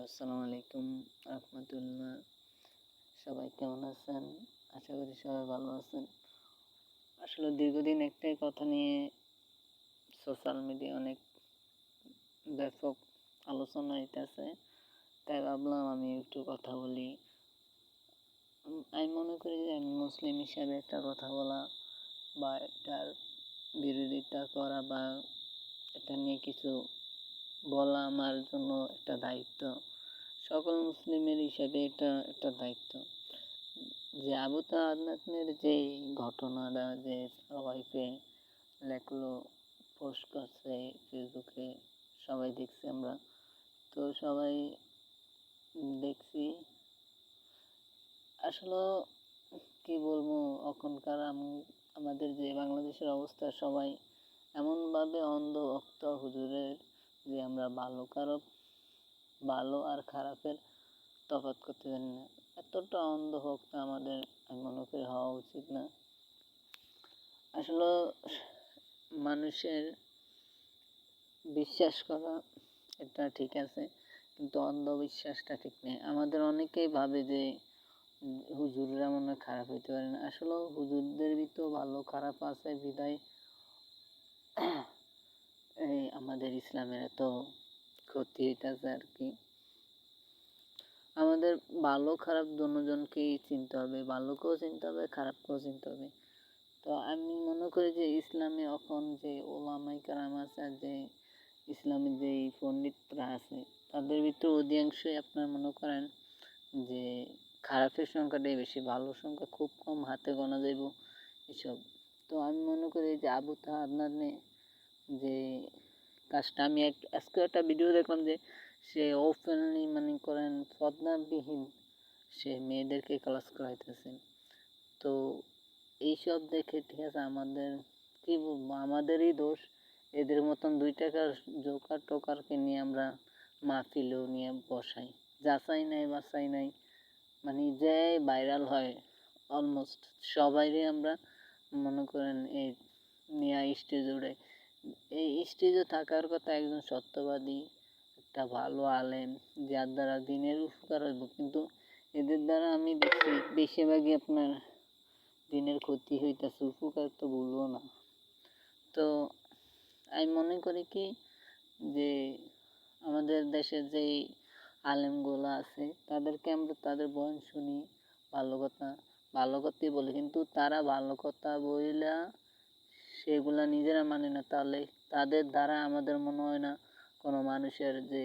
আসসালামু আলাইকুম রহমতুল্লাহ। সবাই কেমন আছেন? আশা করি সবাই ভালো আছেন। আসলে দীর্ঘদিন একটাই কথা নিয়ে সোশ্যাল মিডিয়া অনেক ব্যাপক আলোচনা হইতেছে, তাই ভাবলাম আমি একটু কথা বলি। আমি মনে করি যে আমি মুসলিম হিসাবে একটা কথা বলা বা এটার বিরোধিতা করা বা এটা নিয়ে কিছু বলা আমার জন্য একটা দায়িত্ব। সকল মুসলিমের হিসাবে এটা একটা দায়িত্ব যে আবু তাওয়ানের যে ঘটনাটা যে সবাইকে লেখলো, পোস্ট করছে ফেসবুকে, সবাই দেখছি আমরা। তো সবাই দেখছি। আসলে কি বলবো, এখনকার আমাদের যে বাংলাদেশের অবস্থা, সবাই এমনভাবে অন্ধভক্ত হুজুরের যে আমরা ভালো আর খারাপের তফাৎ করতে জানি না। এতটা অন্ধভক্ত আমাদের আমি মনে করি হওয়া উচিত না। আসলে মানুষের বিশ্বাস করা এটা ঠিক আছে, কিন্তু অন্ধবিশ্বাসটা ঠিক নেই। আমাদের অনেকেই ভাবে যে হুজুররা মনে হয় খারাপ হইতে পারে না। আসলে হুজুরদের ভিতর ভালো খারাপ আছে বিধায় এই আমাদের ইসলামের এত ক্ষতি হইতেছে আর কি। আমাদের ভালো খারাপ দুজনকেই চিনতে হবে, ভালোকেও চিনতে হবে, খারাপকেও চিনতে হবে। তো আমি মনে করি যে ইসলামে এখন যে ওলামায়ে কেরাম আছে আর যে ইসলামের যে পণ্ডিতরা আছে, তাদের ভিতর অধিকাংশই আপনার মনে করেন যে খারাপের সংখ্যাটাই বেশি, ভালোর সংখ্যা খুব কম, হাতে গোনা যাইব এসব। তো আমি মনে করি যে আবু তাওয়ানের যে কাজটা, আমি আজকে একটা ভিডিও দেখলাম যে সে ওপেনলি মনে করেন পর্দাবিহীন সে মেয়েদেরকে ক্লাস করাইতেছে। তো এইসব দেখে ঠিক আছে, আমাদের কি বলবো, আমাদেরই দোষ। এদের মতন 2 টাকার জোকার টোকারকে নিয়ে আমরা মাহফিলেও নিয়ে বসাই, যাচাই নাই বাছাই নাই, মানে যে ভাইরাল হয় অলমোস্ট সবাইরে আমরা মনে করেন এই নিয়ে স্টেজে উঠে। এই স্টেজে থাকার কথা একজন সত্যবাদী, একটা ভালো আলেম, যার দ্বারা দিনের উপকার হইব, কিন্তু এদের দ্বারা আমি দেখছি বেশিরভাগই আপনার দিনের ক্ষতি হইতেছে, উপকার তো বলবো না। তো আমি মনে করি কি যে আমাদের দেশের যেই আলেমগুলো আছে তাদেরকে আমরা তাদের বয়ান শুনি, ভালো কথাই বলে, কিন্তু তারা ভালো কথা বইলা সেগুলা নিজেরা মানে না, তাহলে তাদের দ্বারা আমাদের মনে হয় না কোনো মানুষের যে